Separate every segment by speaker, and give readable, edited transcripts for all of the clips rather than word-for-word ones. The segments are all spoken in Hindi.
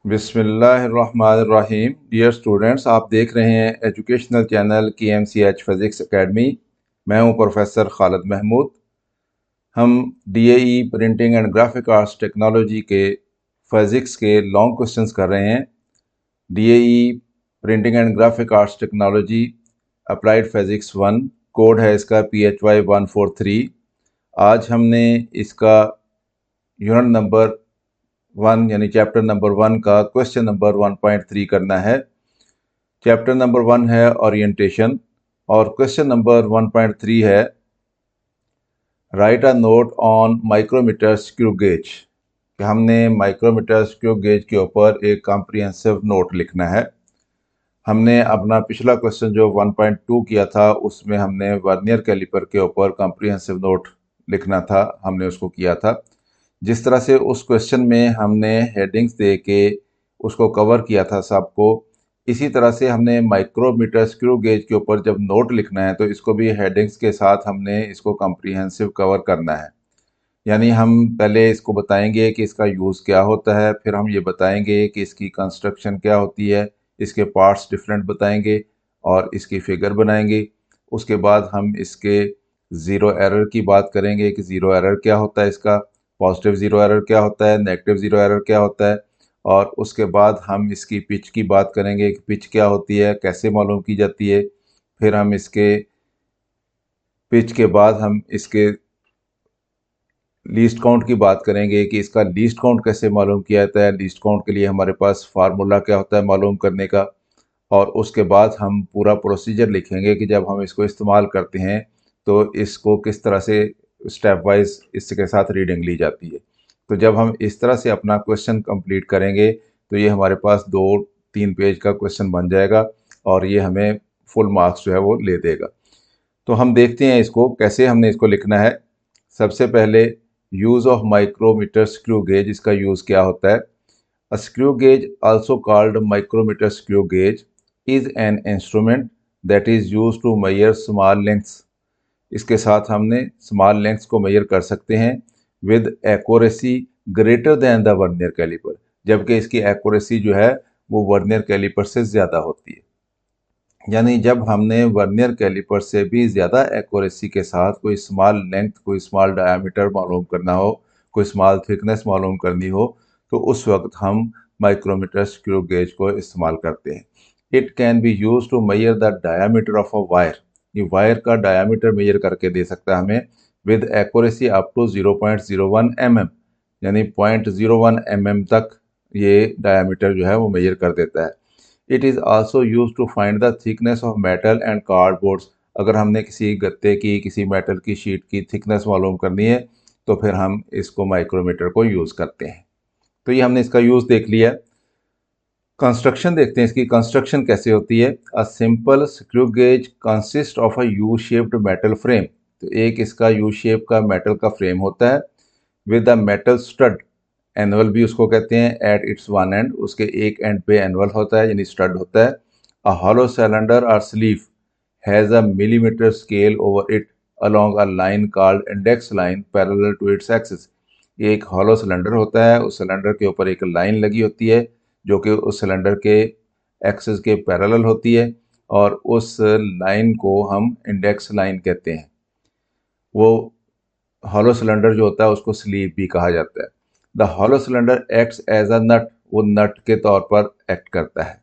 Speaker 1: बिस्मिल्लाहिर्रहमानिर्रहीम। डियर स्टूडेंट्स, आप देख रहे हैं educational channel KMCH physics academy. मैं हूं प्रोफेसर खालिद महमूद। हम DAE printing and graphic arts technology के फिज़िक्स के लॉन्ग क्वेश्चंस कर रहे हैं। DAE printing and graphic arts technology applied physics 1, code है इसका PHY 143। आज हमने इसका यूनिट नंबर 1 यानी चैप्टर नंबर 1 का क्वेश्चन नंबर 1.3 करना है। चैप्टर नंबर 1 है ओरिएंटेशन और क्वेश्चन नंबर 1.3 है write a note on micrometer screw gauge. कि हमने माइक्रोमीटर स्क्रू गेज के ऊपर एक कॉम्प्रिहेंसिव नोट लिखना है। हमने अपना पिछला क्वेश्चन जो 1.2 किया था उसमें हमने वर्नियर कैलिपर के ऊपर कॉम्प्रिहेंसिव नोट लिखना था, हमने उसको किया था। जिस तरह से उस क्वेश्चन में हमने हेडिंग्स दे के उसको कवर किया था सबको, इसी तरह से हमने माइक्रोमीटर स्क्रू गेज के ऊपर जब नोट लिखना है तो इसको भी हेडिंग्स के साथ हमने इसको कॉम्प्रिहेंसिव कवर करना है। यानी हम पहले इसको बताएंगे कि इसका यूज़ क्या होता है, फिर हम ये बताएंगे कि इसकी कंस्ट्रक्शन क्या होती है, इसके पार्ट्स डिफरेंट बताएंगे और इसकी फिगर बनाएंगे। उसके बाद हम इसके ज़ीरो एरर की बात करेंगे कि ज़ीरो एरर क्या होता है, इसका पॉजिटिव ज़ीरो एरर क्या होता है, नेगेटिव ज़ीरो एरर क्या होता है। और उसके बाद हम इसकी पिच की बात करेंगे कि पिच क्या होती है, कैसे मालूम की जाती है। फिर हम इसके पिच के बाद हम इसके लीस्ट काउंट की बात करेंगे कि इसका लीस्ट काउंट कैसे मालूम किया जाता है। लीस्ट काउंट के लिए हमारे पास फार्मूला क्या होता है मालूम करने का। और उसके बाद हम पूरा प्रोसीजर लिखेंगे कि जब हम इसको इस्तेमाल करते हैं तो इसको किस तरह से स्टेप वाइज इसके साथ रीडिंग ली जाती है। तो जब हम इस तरह से अपना क्वेश्चन कंप्लीट करेंगे तो ये हमारे पास 2-3 पेज का क्वेश्चन बन जाएगा और ये हमें फुल मार्क्स जो है वो ले देगा। तो हम देखते हैं इसको कैसे हमने इसको लिखना है। सबसे पहले use of micrometer screw gauge, इसका यूज़ क्या होता है। A screw gauge also called micrometer screw gauge is an instrument that is use to measure small lengths. इसके साथ हमने स्मॉल लेंथ्स को मेजर कर सकते हैं with accuracy greater than the vernier caliper, जबकि इसकी एक्यूरेसी जो है वो वर्नियर कैलिपर से ज़्यादा होती है। यानी जब हमने वर्नियर कैलिपर से भी ज़्यादा एक्यूरेसी के साथ कोई स्मॉल लेंथ, कोई स्मॉल डायामीटर मालूम करना हो, कोई स्मॉल थिकनेस मालूम करनी हो, तो उस वक्त हम माइक्रोमीटर स्क्रू गेज को इस्तेमाल करते हैं। It can be use to measure the diameter of a wire. ये वायर का डायामीटर मेजर करके दे सकता है हमें with accuracy up to 0.01 mm, यानी 0.01 mm तक ये डायामीटर जो है वो मेजर कर देता है। It is also use to find the thickness of metal and cardboards. अगर हमने किसी गत्ते की, किसी मेटल की शीट की थिकनेस मालूम करनी है तो फिर हम इसको माइक्रोमीटर को यूज़ करते हैं। तो ये हमने इसका यूज़ देख लिया। कंस्ट्रक्शन देखते हैं, इसकी कंस्ट्रक्शन कैसे होती है। A simple screw gauge consist of a U shaped metal frame. तो एक इसका यू शेप का मेटल का फ्रेम होता है with a metal stud, annual भी उसको कहते हैं, एट इट्स वन एंड, उसके एक एंड पे एनुअल होता है यानी स्टड होता है। A hollow cylinder or sleeve has a millimetre scale over it along a line called index line parallel to its axis. ये एक हॉलो सिलेंडर होता है, उस सिलेंडर के ऊपर एक लाइन लगी होती है जो कि उस सिलेंडर के एक्सिस के पैरेलल होती है और उस लाइन को हम इंडेक्स लाइन कहते हैं। वो हॉलो सिलेंडर जो होता है उसको स्लीव भी कहा जाता है। The hollow cylinder acts as a nut, वो नट के तौर पर एक्ट करता है।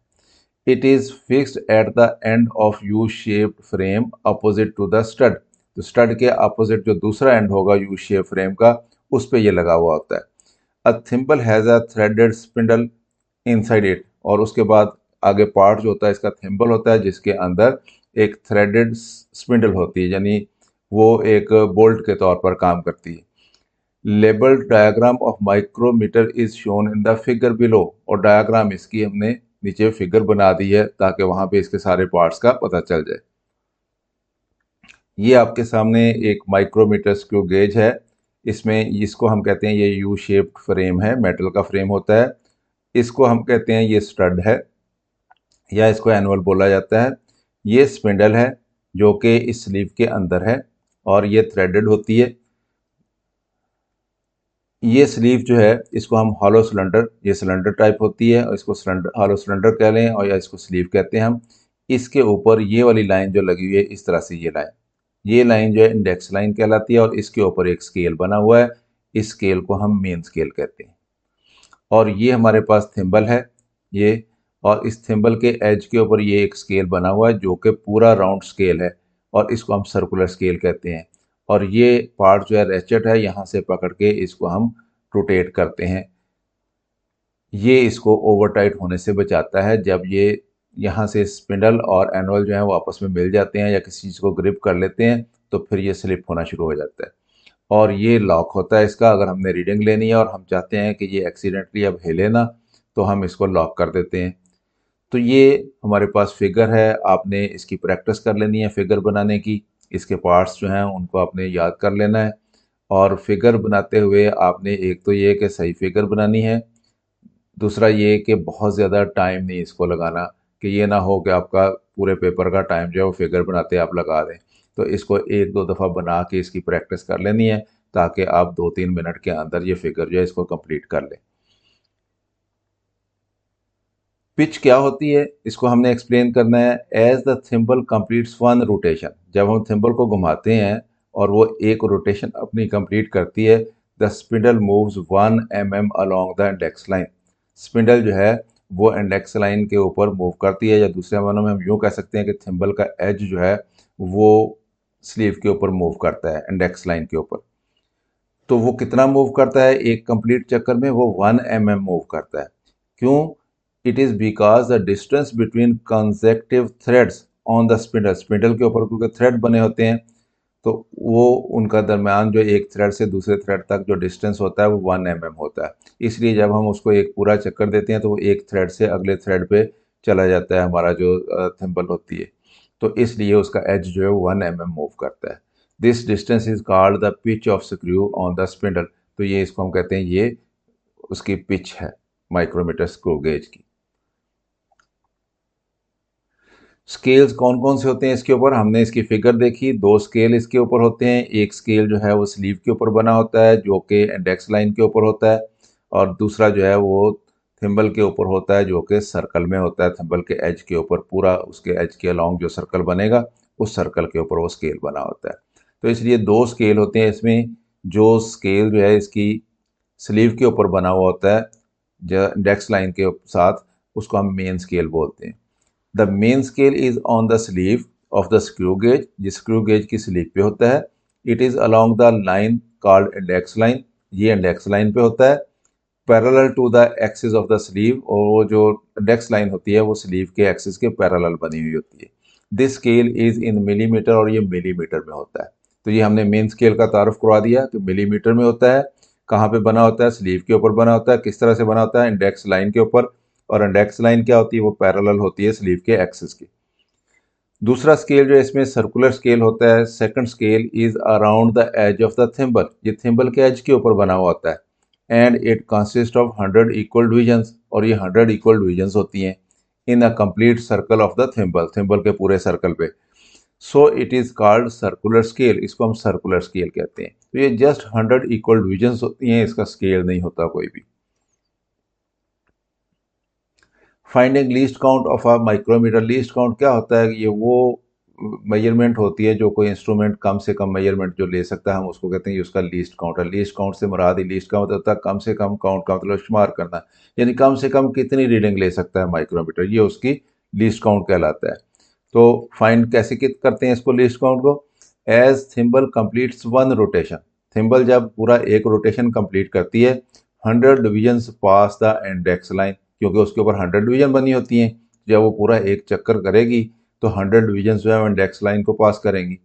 Speaker 1: It is fixed at the end of U shaped frame opposite to the stud. तो स्टड के अपोजिट जो दूसरा एंड होगा यू शेप फ्रेम का, उस पे ये लगा हुआ होता है। A thimble has a threaded spindle inside it, और उसके बाद आगे पार्ट जो होता है इसका थिम्बल होता है जिसके अंदर एक थ्रेडेड स्पिंडल होती है, यानी वो एक बोल्ट के तौर पर काम करती है। Labelled diagram of micrometer is shown in the figure below, और डायग्राम इसकी हमने नीचे फिगर बना दी है ताकि वहां पे इसके सारे पार्ट्स का पता चल जाए। ये आपके सामने एक माइक्रोमीटर स्क्रू गेज है। इसमें इसको हम कहते हैं ये यू शेप्ड फ्रेम है, मेटल का फ्रेम होता है। इसको हम कहते हैं ये स्टड है या इसको एनुअल बोला जाता है। ये स्पिंडल है जो कि इस स्लीव के अंदर है और ये थ्रेडेड होती है। ये स्लीव जो है इसको हम हॉलो सिलेंडर, ये सिलेंडर टाइप होती है और इसको सिलेंडर हॉलो सिलेंडर कह लें और या इसको स्लीव कहते हैं हम। इसके ऊपर ये वाली लाइन जो लगी हुई है इस तरह से, ये लाइन जो है इंडेक्स लाइन कहलाती है और इसके ऊपर एक स्केल बना हुआ है, इस स्केल को हम मेन स्केल कहते हैं। और ये हमारे पास थिम्बल है ये, और इस थिम्बल के एज के ऊपर ये एक स्केल बना हुआ है जो कि पूरा राउंड स्केल है और इसको हम सर्कुलर स्केल कहते हैं। और ये पार्ट जो है रेचेट है, यहाँ से पकड़ के इसको हम रोटेट करते हैं। ये इसको ओवर टाइट होने से बचाता है। जब ये यहाँ से स्पिंडल और एनवल जो है वो आपस में मिल जाते हैं या किसी चीज़ को ग्रिप कर लेते हैं तो फिर ये स्लिप होना शुरू हो जाता है। और ये लॉक होता है इसका, अगर हमने रीडिंग लेनी है और हम चाहते हैं कि ये एक्सीडेंटली अब हिले ना, तो हम इसको लॉक कर देते हैं। तो ये हमारे पास फिगर है, आपने इसकी प्रैक्टिस कर लेनी है फिगर बनाने की। इसके पार्ट्स जो हैं उनको आपने याद कर लेना है और फिगर बनाते हुए आपने एक तो ये कि सही फिगर बनानी है, दूसरा ये कि बहुत ज़्यादा टाइम नहीं इसको लगाना, कि ये ना हो कि आपका पूरे पेपर का टाइम जो है वो फिगर बनाते आप लगा दें। तो इसको एक दो दफ़ा बना के इसकी प्रैक्टिस कर लेनी है ताकि आप 2-3 मिनट के अंदर ये फिगर जो है इसको कंप्लीट कर लें। पिच क्या होती है इसको हमने एक्सप्लेन करना है। As the thimble completes one rotation, जब हम थिम्बल को घुमाते हैं और वो एक रोटेशन अपनी कंप्लीट करती है, the spindle moves 1 mm along the index line. Spindle जो है वो इंडेक्स लाइन के ऊपर मूव करती है, या दूसरे मानों में हम यूँ कह सकते हैं कि थिम्बल का एज जो है वो स्लीव के ऊपर मूव करता है, इंडेक्स लाइन के ऊपर। तो वो कितना मूव करता है एक कंप्लीट चक्कर में? वो 1 mm मूव करता है। क्यों? It is because the distance between consecutive threads on the spindle, spindle के ऊपर क्योंकि थ्रेड बने होते हैं तो वो उनका दरम्यान जो एक थ्रेड से दूसरे थ्रेड तक जो डिस्टेंस होता है वो 1 mm होता है। इसलिए जब हम उसको एक पूरा चक्कर देते हैं तो वो एक थ्रेड से अगले थ्रेड पे चला जाता है, हमारा जो थिम्बल होती है। तो इसलिए उसका एज जो है 1 mm मूव करता है। This distance is called the pitch of screw on the spindle. तो ये इसको हम कहते हैं, ये उसकी पिच है माइक्रोमीटर स्क्रू गेज की। स्केल्स कौन कौन से होते हैं इसके ऊपर? हमने इसकी फिगर देखी, दो स्केल इसके ऊपर होते हैं। एक स्केल जो है वो स्लीव के ऊपर बना होता है जो कि इंडेक्स लाइन के ऊपर होता है, और दूसरा जो है वो थिम्बल के ऊपर होता है जो कि सर्कल में होता है, थिम्बल के एज के ऊपर, पूरा उसके एज के अलोंग जो सर्कल बनेगा उस सर्कल के ऊपर वो स्केल बना होता है। तो इसलिए दो स्केल होते हैं इसमें। जो स्केल जो है इसकी स्लीव के ऊपर बना हुआ होता है जो इंडेक्स लाइन के साथ, उसको हम मेन स्केल बोलते हैं। The main scale is on the sleeve of the screw gauge, जिस स्क्रू गेज की स्लीव पे होता है। It is along the line called index line, ये इंडेक्स लाइन पे होता है। Parallel to the axis of the sleeve, और वो जो इंडेक्स लाइन होती है वो स्लीव के एक्सिस के पैरेलल बनी हुई होती है। This scale is in millimetre, और ये मिलीमीटर में होता है। तो ये हमने मेन स्केल का तारुफ करवा दिया कि मिलीमीटर में होता है। कहाँ पे बना होता है? स्लीव के ऊपर बना होता है। किस तरह से बना होता है? इंडेक्स लाइन के ऊपर। और इंडेक्स लाइन क्या होती है? वो पैरेलल होती है स्लीव के एक्सिस की। दूसरा स्केल जो है इसमें सर्कुलर स्केल होता है। Second scale is around the edge of the thimble, ये थिम्बल के एज के ऊपर बना हुआ होता है। And it consist of 100 equal divisions, और ये 100 इक्वल डिविजन्स होती हैं in a complete circle of the thimble, thimble के पूरे सर्कल पे। So it is called circular scale, इसको हम सर्कुलर स्केल कहते हैं। तो ये जस्ट 100 इक्वल डिविजन्स होती हैं, इसका स्केल नहीं होता कोई भी। Finding least count of a micrometer, least count क्या होता है? ये वो मेजरमेंट होती है जो कोई इंस्ट्रूमेंट कम से कम मेजरमेंट जो ले सकता है, हम उसको कहते हैं ये उसका लीस्ट काउंट है। लीस्ट काउंट से मुराद ही, लीस्ट का मतलब होता है कम से कम, काउंट का मतलब शुमार करना, यानी कम से कम कितनी रीडिंग ले सकता है माइक्रोमीटर, ये उसकी लीस्ट काउंट कहलाता है। तो फाइंड कैसे करते हैं इसको, लीस्ट काउंट को? As thimble completes one rotation, thimble जब पूरा एक रोटेशन कंप्लीट करती है, 100 divisions pass the index line, क्योंकि उसके ऊपर 100 डिवीजन बनी होती हैं। जब वो पूरा एक चक्कर करेगी तो 100 डिवीजन जो है वो इंडेक्स लाइन को पास करेंगी।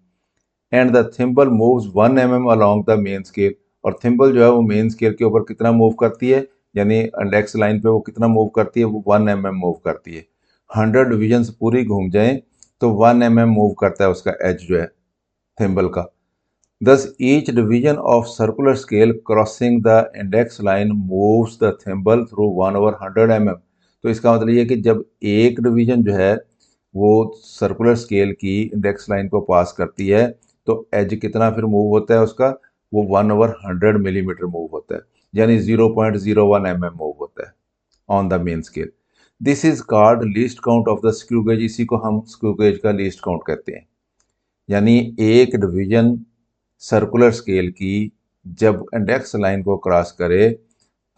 Speaker 1: And the thimble moves 1 mm along the main scale, और थिम्बल जो है वो मेन स्केल के ऊपर कितना मूव करती है, यानी इंडेक्स लाइन पे वो कितना मूव करती है? वो 1 mm मूव करती है। 100 डिवीजन पूरी घूम जाए तो 1 mm मूव करता है उसका एज जो है थिम्बल का। Thus, each division of circular scale crossing the index line moves the thimble through 1/100 mm। तो इसका मतलब ये है कि जब एक डिवीजन जो है वो सर्कुलर स्केल की इंडेक्स लाइन को पास करती है तो एज कितना फिर मूव होता है उसका? वो 1/100 मिलीमीटर मूव होता है। यानी 0.01 mm मूव होता है on the main scale. This is called least count of the screw gauge, इसी को हम स्क्रू गेज का लीस्ट काउंट कहते हैं। यानी एक डिवीजन सर्कुलर स्केल की जब इंडेक्स लाइन को क्रॉस करे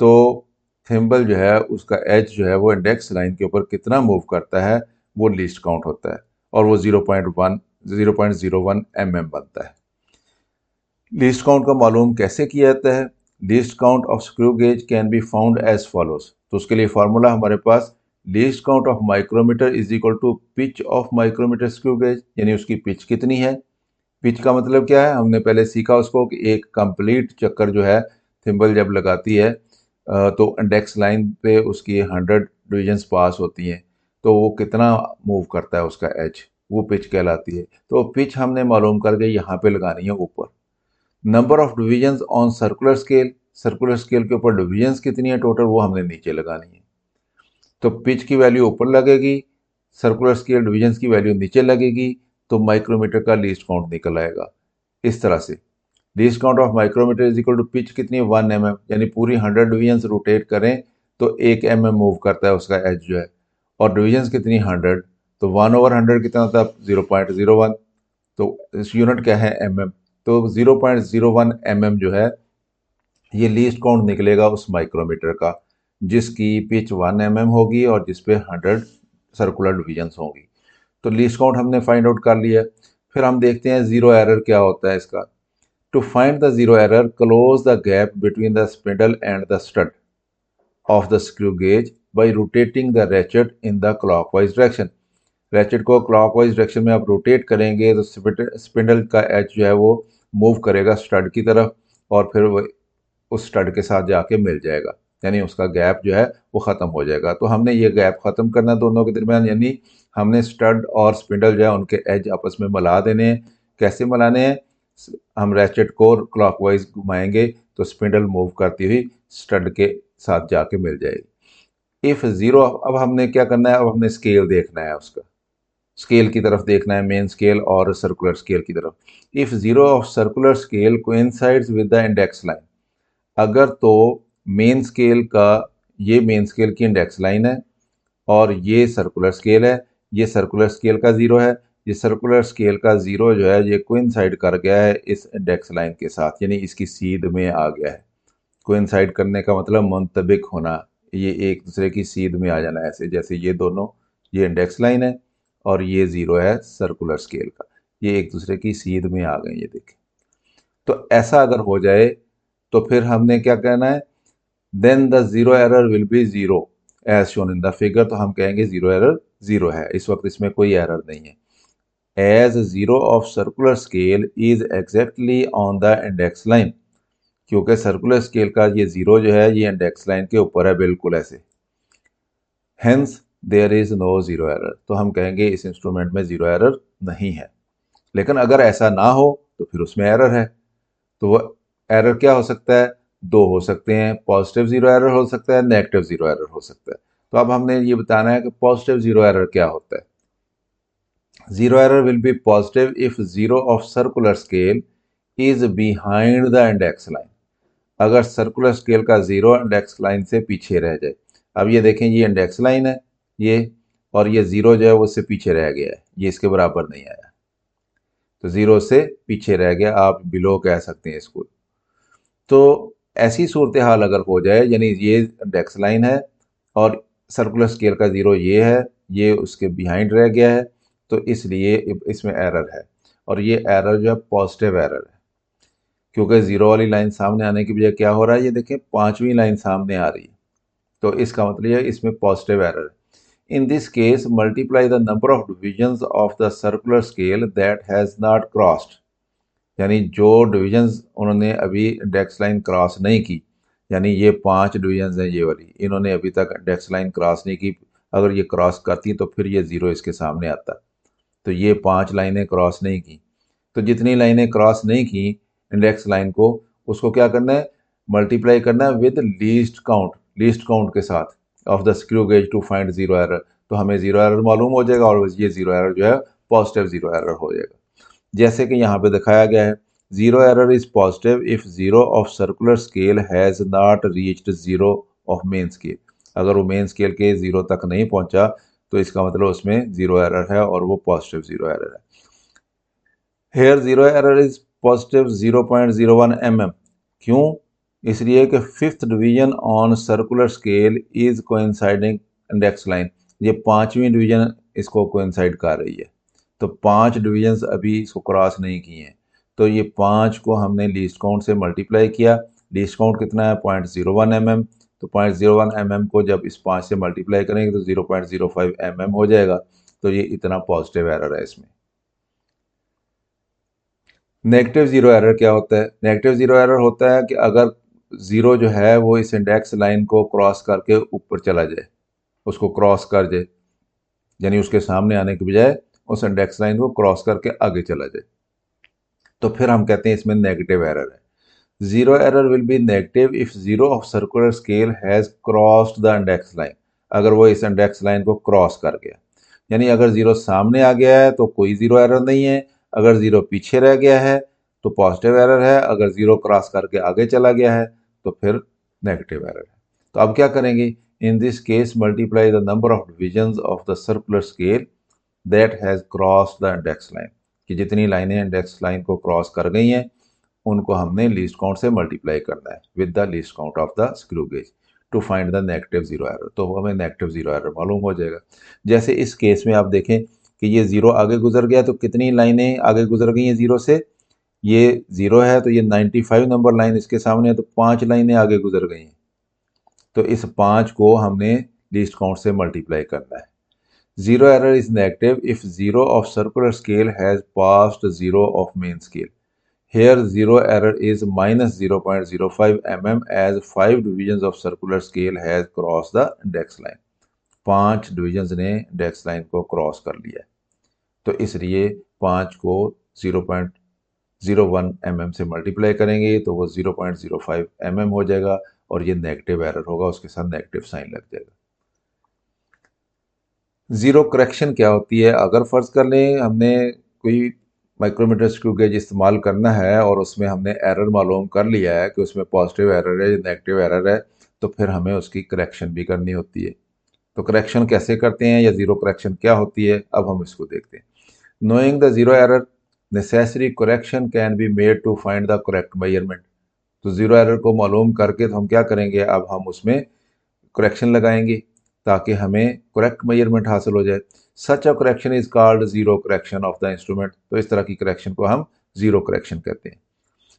Speaker 1: तो थिम्बल जो है उसका एज जो है वो इंडेक्स लाइन के ऊपर कितना मूव करता है वो लीस्ट काउंट होता है, और वो 0.01 mm बनता है। लीस्ट काउंट का मालूम कैसे किया जाता है? Least count of screw gauge can be found as follows. तो उसके लिए फॉर्मूला हमारे पास least count of micrometer is equal to pitch of micrometer screw gauge, यानी उसकी पिच कितनी है। पिच का मतलब क्या है, हमने पहले सीखा उसको कि एक कंप्लीट चक्कर जो है थिम्बल जब लगाती है तो इंडेक्स लाइन पे उसकी 100 डिविजन्स पास होती हैं, तो वो कितना मूव करता है उसका एज, वो पिच कहलाती है। तो पिच हमने मालूम करके यहाँ पे लगानी है ऊपर। Number of divisions on circular scale, circular scale के ऊपर डिविजन्स कितनी है टोटल, वो हमने नीचे लगानी है। तो पिच की वैल्यू ऊपर लगेगी, सर्कुलर स्केल डिविजन्स की वैल्यू नीचे लगेगी, तो माइक्रोमीटर का लीस्ट काउंट निकल आएगा। इस तरह से least count of micrometer is equal to pitch कितनी है 1 mm, यानी पूरी 100 डिविजन्स रोटेट करें तो 1 mm मूव करता है उसका एज जो है, और डिविजन्स कितनी 100, तो 1/100 कितना होता है 0.01, तो इस यूनिट क्या है mm, तो 0.01 mm जो है ये लीस्ट काउंट निकलेगा उस माइक्रोमीटर का जिसकी पिच 1 mm होगी और जिसपे 100 सर्कुलर डिविजन्स होंगी। तो लीस्ट काउंट हमने फाइंड आउट कर लिया। फिर हम देखते हैं जीरो एरर क्या होता है इसका। To find the zero error, close the gap between the spindle and the stud of the screw gauge by rotating the ratchet in the clockwise direction. Ratchet को क्लॉकवाइज डायरेक्शन में आप रोटेट करेंगे तो स्पिंडल का एज जो है वो मूव करेगा स्टड की तरफ, और फिर वो उस स्टड के साथ जाके मिल जाएगा, यानी उसका गैप जो है वो ख़त्म हो जाएगा। तो हमने ये गैप ख़त्म करना दोनों के दरमियान, यानी हमने स्टड और स्पिंडल जो है उनके एज आपस में मिला देने हैं। कैसे मिलाने हैं? हम रैचेट को क्लॉकवाइज घुमाएंगे तो स्पिंडल मूव करती हुई स्टड के साथ जाके मिल जाएगी। इफ़ ज़ीरो, अब हमने क्या करना है, अब हमने स्केल देखना है, उसका स्केल की तरफ देखना है, मेन स्केल और सर्कुलर स्केल की तरफ। If zero of circular scale coincides with the index line, अगर तो मेन स्केल का, ये मेन स्केल की इंडेक्स लाइन है और ये सर्कुलर स्केल है, ये सर्कुलर स्केल का ज़ीरो है, ये सर्कुलर स्केल का ज़ीरो जो है ये कोइंसाइड कर गया है इस इंडेक्स लाइन के साथ, यानी इसकी सीध में आ गया है। कोइंसाइड करने का मतलब मुंतबिक होना, ये एक दूसरे की सीध में आ जाना, ऐसे जैसे ये दोनों, ये इंडेक्स लाइन है और ये ज़ीरो है सर्कुलर स्केल का, ये एक दूसरे की सीध में आ गए, ये देखें। तो ऐसा अगर हो जाए तो फिर हमने क्या कहना है, then the zero error will be zero as shown in the figure. तो हम कहेंगे जीरो एरर जीरो है, इस वक्त इसमें कोई एरर नहीं है। As zero of circular scale is exactly on the index line, क्योंकि सर्कुलर स्केल का ये जीरो जो है ये इंडेक्स लाइन के ऊपर है, बिल्कुल ऐसे। Hence there is no zero error, तो हम कहेंगे इस इंस्ट्रूमेंट में जीरो एरर नहीं है। लेकिन अगर ऐसा ना हो तो फिर उसमें एरर है। तो वो एरर क्या हो सकता है? दो हो सकते हैं, पॉजिटिव जीरो एरर हो सकता है, नेगेटिव जीरो एरर हो सकता है। तो अब हमने ये बताना है कि पॉजिटिव जीरो एरर क्या होता है। Zero error will B positive if zero of circular scale is behind the index line, अगर सर्कुलर स्केल का जीरो इंडेक्स लाइन से पीछे रह जाए। अब ये देखें, ये इंडेक्स लाइन है ये, और ये जीरो जो है वो उससे पीछे रह गया है, ये इसके बराबर नहीं आया, तो जीरो से पीछे रह गया, आप बिलो कह सकते हैं इसको। तो ऐसी सूरत हाल अगर हो जाए, यानी ये इंडेक्स लाइन है और सर्कुलर स्केल का ज़ीरो ये है, ये उसके बिहाइंड रह गया है, तो इसलिए इसमें एरर है, और ये एरर जो है पॉजिटिव एरर है, क्योंकि ज़ीरो वाली लाइन सामने आने की बजाय क्या हो रहा है, ये देखें पांचवी लाइन सामने आ रही है, तो इसका मतलब है इसमें पॉजिटिव एरर है। In this case multiply the number of divisions of the circular scale that has not crossed, यानी जो डिविजन्स उन्होंने अभी इंडेक्स लाइन क्रॉस नहीं की, यानी ये 5 डिविजन्स हैं, ये वाली इन्होंने अभी तक इंडेक्स लाइन क्रॉस नहीं की, अगर ये क्रॉस करती तो फिर ये ज़ीरो इसके सामने आता। तो ये 5 लाइनें क्रॉस नहीं की, तो जितनी लाइनें क्रॉस नहीं की इंडेक्स लाइन को, उसको क्या करना है, मल्टीप्लाई करना है विद लीस्ट काउंट के साथ of the screw gauge to find zero error. तो हमें ज़ीरो एरर मालूम हो जाएगा और ये ज़ीरो एरर जो है पॉजिटिव ज़ीरो एरर हो जाएगा, जैसे कि यहाँ पे दिखाया गया है। Zero error is positive if zero of circular scale has not reached zero of main scale. अगर वो मेन स्केल के जीरो तक नहीं पहुंचा तो इसका मतलब उसमें जीरो एरर है और वो पॉजिटिव जीरो एरर है। Hair zero error is positive 0.01 mm। क्यों? इसलिए कि fifth division on circular scale is coinciding index line. ये पांचवी डिवीजन इसको कोइंसाइड कर रही है, तो पांच डिवीजन्स अभी इसको क्रॉस नहीं किए हैं, तो ये पांच को हमने लीस्ट काउंट से मल्टीप्लाई किया। लीस्ट काउंट कितना है? 0.01 mm। तो 0.01 mm को जब इस पांच से मल्टीप्लाई करेंगे तो 0.05 mm हो जाएगा। तो ये इतना पॉजिटिव एरर है इसमें। नेगेटिव जीरो एरर क्या होता है? नेगेटिव जीरो एरर होता है कि अगर जीरो जो है वो इस इंडेक्स लाइन को क्रॉस करके ऊपर चला जाए, उसको क्रॉस कर जाए, यानी उसके सामने आने के बजाय उस इंडेक्स लाइन को क्रॉस करके आगे चला जाए, तो फिर हम कहते हैं इसमें नेगेटिव एरर है। Zero error will B negative if zero of circular scale has crossed the index line. अगर वो इस इंडेक्स लाइन को क्रॉस कर गया, यानी अगर जीरो सामने आ गया है तो कोई जीरो एरर नहीं है, अगर जीरो पीछे रह गया है तो पॉजिटिव एरर है, अगर जीरो क्रॉस करके आगे चला गया है तो फिर नेगेटिव एरर है। तो अब क्या करेंगे? In this case multiply the number of divisions of the circular scale that has cross the index line, कि जितनी लाइनें इंडेक्स लाइन को क्रॉस कर गई हैं उनको हमने लीस्ट काउंट से मल्टीप्लाई करना है with the least count of the screw gauge to find the negative zero error. तो हमें नेगेटिव जीरो एरर मालूम हो जाएगा। जैसे इस केस में आप देखें कि ये जीरो आगे गुजर गया, तो कितनी लाइनें आगे गुजर गई हैं जीरो से? ये जीरो है तो ये 95 नंबर लाइन इसके सामने है, तो पांच लाइनें आगे गुजर गई हैं। तो इस पांच को हमने लीस्ट काउंट से मल्टीप्लाई करना है। Zero error is negative if zero of circular scale has passed zero of main scale. Here zero error is minus 0.05 mm as 5 divisions of circular scale has crossed the index line। पांच डिविजन्स ने इंडेक्स लाइन को क्रॉस कर लिया है, तो इसलिए पांच को 0.01 mm से मल्टीप्लाई करेंगे तो वो 0.05 mm हो जाएगा और ये नेगेटिव एरर होगा, उसके साथ नेगेटिव साइन लग जाएगा। जीरो करेक्शन क्या होती है? अगर फर्ज कर लें हमने कोई माइक्रोमीटर स्क्रू गेज इस्तेमाल करना है और उसमें हमने एरर मालूम कर लिया है कि उसमें पॉजिटिव एरर है या नेगेटिव एरर है, तो फिर हमें उसकी करेक्शन भी करनी होती है। तो करेक्शन कैसे करते हैं या जीरो करेक्शन क्या होती है, अब हम इसको देखते हैं। Knowing the zero error necessary correction can be made to find the correct measurement. तो जीरो एरर को मालूम करके तो हम क्या करेंगे, अब हम उसमें करेक्शन लगाएंगे ताकि हमें करेक्ट मेजरमेंट हासिल हो जाए। Such a correction is called zero correction of the instrument. तो इस तरह की करेक्शन को हम जीरो करेक्शन कहते हैं।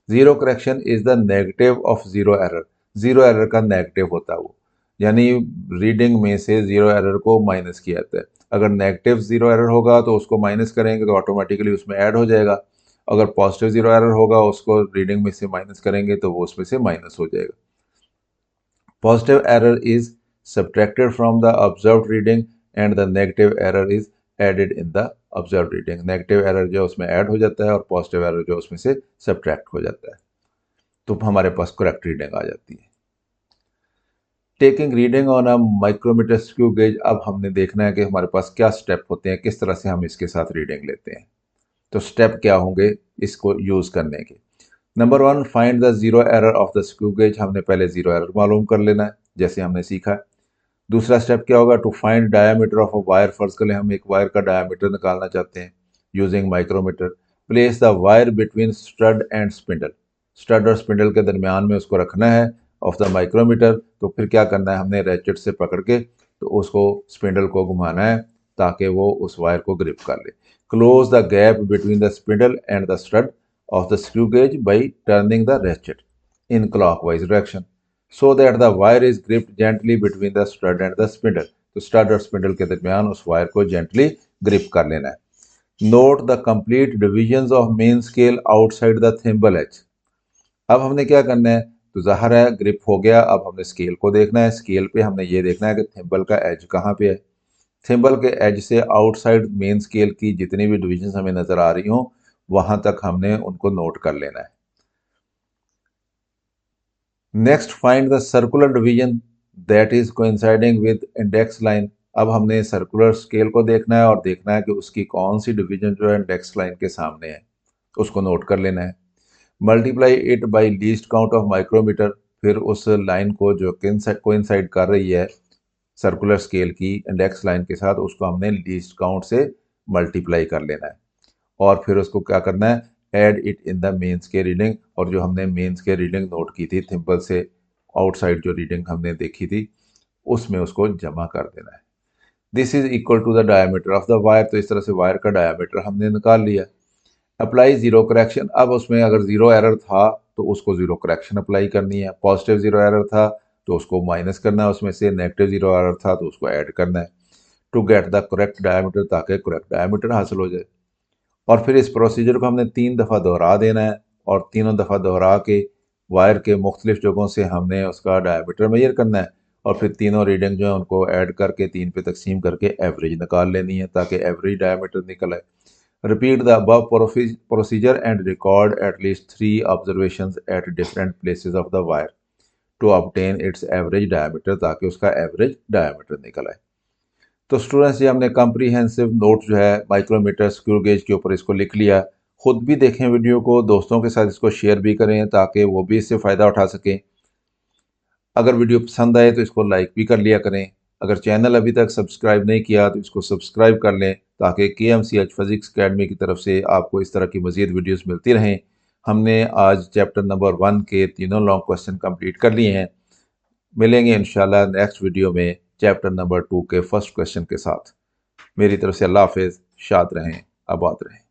Speaker 1: Zero correction is the negative of zero error. Zero error का नेगेटिव होता है वो, यानी रीडिंग में से जीरो एरर को माइनस किया जाता है। अगर नेगेटिव जीरो एरर होगा तो उसको माइनस करेंगे तो ऑटोमेटिकली उसमें ऐड हो जाएगा। अगर पॉजिटिव जीरो एरर होगा उसको रीडिंग में से माइनस करेंगे तो वो उसमें से माइनस हो जाएगा। Positive error is subtracted from the observed reading and the negative error is added in the observed reading। Negative error जो उसमें ऐड हो जाता है और पॉजिटिव एरर जो उसमें से सब्ट्रैक्ट हो जाता है, तो हमारे पास करेक्ट रीडिंग आ जाती है। Taking reading on a micrometer screw gauge. अब हमने देखना है कि हमारे पास क्या स्टेप होते हैं, किस तरह से हम इसके साथ रीडिंग लेते हैं। तो स्टेप क्या होंगे इसको यूज करने के? Number one, find the zero error of the screw gauge. हमने पहले जीरो एरर मालूम कर लेना है जैसे हमने सीखा है। दूसरा स्टेप क्या होगा? To find diameter of a wire. फर्ज कर ले हम एक वायर का डायामीटर निकालना चाहते हैं using micrometer. Place the wire between stud and spindle. Stud और स्पिंडल के दरमियान में उसको रखना है ऑफ द माइक्रोमीटर। तो फिर क्या करना है, हमने रैचेट से पकड़ के तो उसको स्पिंडल को घुमाना है ताकि वो उस वायर को ग्रिप कर ले। Close the gap between the spindle and the stud of the screw gauge by turning the ratchet in clockwise direction so that the wire is gripped gently between the stud and the spindle। तो स्टड और स्पिंडल के दरमियान उस वायर को जेंटली ग्रिप कर लेना है। Note the complete divisions of main scale outside the thimble edge. अब हमने क्या करना है, तो जाहिर है ग्रिप हो गया, अब हमने स्केल को देखना है। स्केल पे हमने ये देखना है कि थिम्बल का एज कहाँ पे है। थिम्बल के एज से आउटसाइड मेन स्केल की जितनी भी डिविजन्स हमें नजर आ रही हों वहां तक हमने उनको नोट कर लेना है। Next, find the circular division that is coinciding with index line. अब हमने सर्कुलर स्केल को देखना है और देखना है कि उसकी कौन सी डिवीजन जो है इंडेक्स लाइन के सामने है, उसको नोट कर लेना है। Multiply it by least count of micrometer, फिर उस लाइन को जो कोइंसाइड कर रही है सर्कुलर स्केल की इंडेक्स लाइन के साथ, उसको हमने लीस्ट काउंट से मल्टीप्लाई कर लेना है और फिर उसको क्या करना है, add it in the main scale reading. और जो हमने मेन स्केल रीडिंग नोट की थी थिम्पल से आउटसाइड जो रीडिंग हमने देखी थी उसमें उसको जमा कर देना है। This is equal to the diameter of the wire, तो इस तरह से वायर का डायमीटर हमने निकाल लिया। अप्लाई जीरो करेक्शन, अब उसमें अगर जीरो एरर था तो उसको जीरो करेक्शन अप्लाई करनी है, पॉजिटिव जीरो एरर था तो उसको माइनस करना है उसमें से, नेगेटिव जीरो एरर था तो उसको ऐड करना है to get the correct diameter, ताकि करेक्ट डायमीटर हासिल हो जाए। और फिर इस प्रोसीजर को हमने 3 दफ़ा दोहरा देना है और तीनों दफ़ा दोहरा के वायर के मुख्तलिफ जगहों से हमने उसका डायमीटर मेजर करना है और फिर तीनों रीडिंग जो है उनको ऐड करके 3 पे तकसीम करके एवरेज निकाल लेनी है ताकि एवरेज डायमीटर निकल आए। Repeat the above procedure and record at least 3 observations at different places of the wire to obtain its average diameter, ताकि उसका एवरेज डायमीटर निकल आए। तो स्टूडेंट्स ये हमने कॉम्प्रिहेंसिव नोट जो है माइक्रोमीटर स्क्रू गेज के ऊपर इसको लिख लिया। खुद भी देखें वीडियो को, दोस्तों के साथ इसको शेयर भी करें ताकि वो भी इससे फ़ायदा उठा सकें। अगर वीडियो पसंद आए तो इसको लाइक भी कर लिया करें। अगर चैनल अभी तक सब्सक्राइब नहीं किया तो इसको सब्सक्राइब कर लें ताकि KMCH फिज़िक्स अकेडमी की तरफ से आपको इस तरह की मज़ीद वीडियोस मिलती रहें। हमने आज चैप्टर नंबर 1 के तीनों लॉन्ग क्वेश्चन कंप्लीट कर लिए हैं। मिलेंगे इंशाल्लाह नेक्स्ट वीडियो में चैप्टर नंबर 2 के फर्स्ट क्वेश्चन के साथ। मेरी तरफ से अल्लाह हाफिज़, शाद रहें, आबाद रहें।